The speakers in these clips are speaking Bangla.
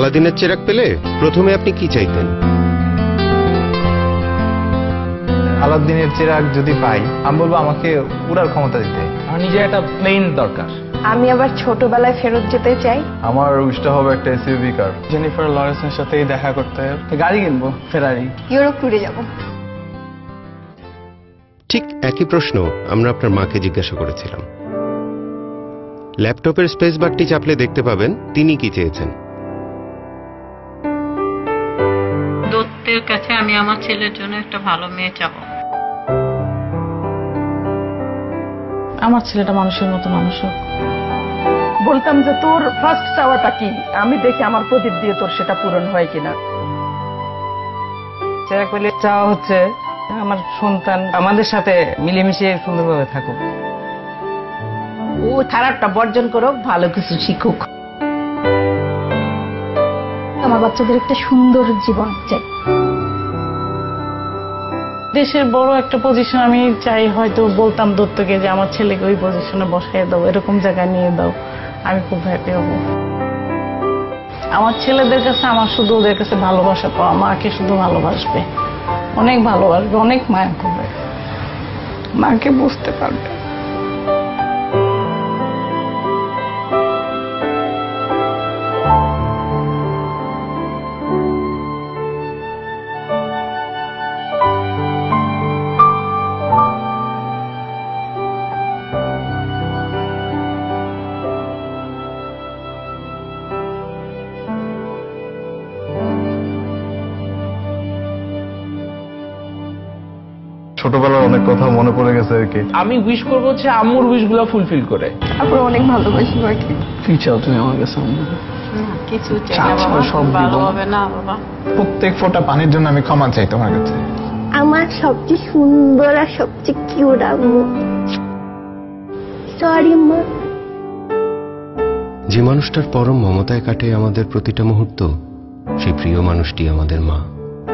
আলাদিনের চিরাগ পেলে প্রথমে আপনি কি চাইতেন? আলাদিনের চিরাগ যদি পাই, আমি বলবো আমাকে উড়ার ক্ষমতা দিতে। আমার নিজের একটা প্লেন দরকার। আমি আবার ছোটবেলায় ফেরত যেতে চাই। আমার উইশটা হবে একটা এসইউভি কার। জেনিফার লরেন্সের সাথেই দেখা করতে গাড়ি কিনবো, ফেরারি। ইউরোপ ট্যুরে যাব। ঠিক একই প্রশ্ন আমরা আপনার মাকে জিজ্ঞাসা করেছিলাম। ল্যাপটপের স্পেস বারটি চাপলে দেখতে পাবেন তিনি কি চেয়েছেন। দত্তের কাছে আমি আমার ছেলের জন্য একটা ভালো মেয়ে চাবো। আমার ছেলেটা মানুষের মতো মানুষ হোক। বলতাম যে তোর ফার্স্ট চাওয়াটা কি, আমি দেখি আমার প্রদীপ দিয়ে তোর সেটা পূরণ হয় কিনা। চিরাগ পেলে চাওয়া হচ্ছে আমার সন্তান আমাদের সাথে মিলেমিশে সুন্দরভাবে থাকুক। ও খারাপটা বর্জন করুক, ভালো কিছু শিখুক। আমার বাচ্চাদের একটা সুন্দর জীবন চাই। দেশের বড় একটা পজিশন আমি চাই, হয়তো বলতাম দত্তকে যে আমার ছেলেকে ওই পজিশনে বসাই দাও, এরকম জায়গায় নিয়ে দাও, আমি খুব হ্যাপি হব। আমার ছেলেদের কাছে আমার শুধু ওদের কাছে ভালোবাসা পাওয়া, মাকে শুধু ভালোবাসবে, অনেক ভালোবাসবে, অনেক মায়া করবে, মাকে বুঝতে পারবে। ছোটবেলার অনেক কথা মনে পড়ে গেছে আর কি। আমি উইশ করবো হচ্ছে আম্মুর উইশ গুলো ফুলফিল করে। তারপর অনেক ভালোবাসি মাকে। কি চাও তুমি আমার কাছে? কিছু চাই না বাবা, সব ভালো হবে না বাবা। প্রত্যেক ফোঁটা পানির জন্য আমি ক্ষমা চাই তোমার কাছে। আমার সবচেয়ে সুন্দর আর সবচেয়ে কিউট আম্মু। সরি মা। যে মানুষটার পরম মমতায় কাটে আমাদের প্রতিটা মুহূর্ত, সেই প্রিয় মানুষটি আমাদের মা।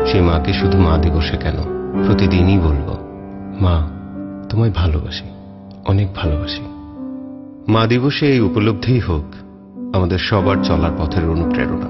সেই মাকে শুধু মা দিবসে কেন, প্রতিদিনই বলবো, মা তোমায় ভালোবাসি, অনেক ভালোবাসি। মা দিবসে এই উপলব্ধিই হোক আমাদের সবার চলার পথের অনুপ্রেরণা।